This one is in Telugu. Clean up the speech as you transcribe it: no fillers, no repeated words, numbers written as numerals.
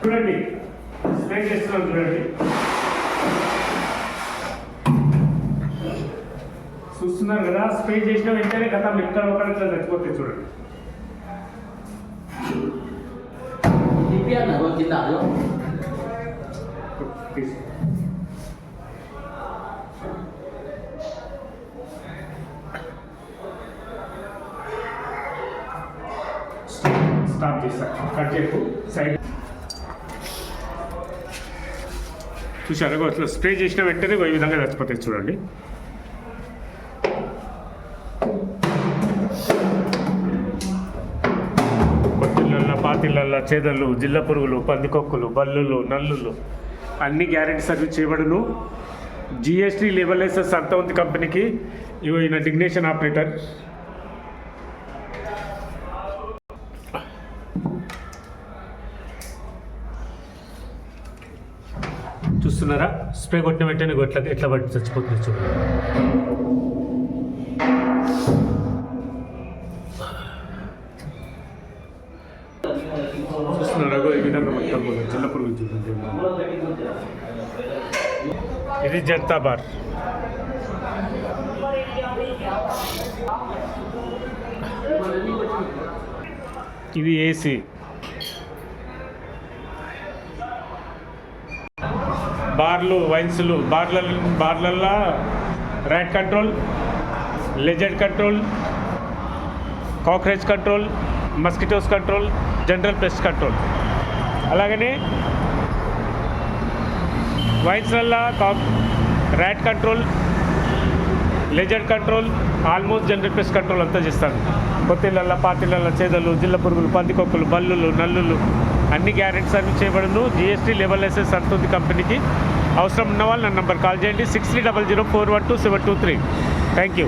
చూడండి స్ప్రే చేస్తున్నాం చూడండి. చూస్తున్నారు కదా, స్ప్రే చేసిన వెంటనే గతం ఎక్కడ ఒకటి ఇట్లా చచ్చిపోతాయి చూడండి. స్టాప్ చేస్తా, కట్ చేయకు, సైడ్ చూసారు ఇట్లా స్ప్రే చేసిన వెంటనే ఈ విధంగా చచ్చిపోతాయి చూడండి. కొత్తిళ్ళల్లో పాతిళ్ళల్లో చేదలు, జిల్ల పురుగులు, పందికొక్కులు, బల్లులు, నల్లులు అన్ని గ్యారెంటీ సర్వీస్ చేయబడును. జిఎస్టీ లెవెలైసెస్ అంతవంతి కంపెనీకి ఈయన డిగ్నేషన్ ఆపరేటర్. చూస్తున్నారా, స్ప్రే కొట్టిన వెంటనే ఎట్లా పట్టి చచ్చిపోతుంది చూడండి. చూస్తున్నారా ఈ విధంగా మొత్తం జిల్ల పురుగు చూడండి. ఇది జనతా బార్. ఇది ఏసీ. బార్లు, వైన్స్లు, బార్లల్లో rat control, lizard control, cockroach control, mosquitoes control, general pest control. అలాగనే వైన్స్లల్లో rat control, lizard control, almost general pest control అంతా చేస్తాను. కొత్తిళ్ళల్లో, పాతిళ్ళల్లో చేదలు, జిల్ల పురుగులు, పందికొక్కులు, బల్లులు, నల్లులు అన్ని గ్యారెంటీ సర్వీస్ చేయబడును. జిఎస్టీ లెవెలైసెస్ అంతుంది కంపెనీకి. అవసరం ఉన్న వాళ్ళు నా నంబర్ కాల్ చేయండి 6300412723. Thank you.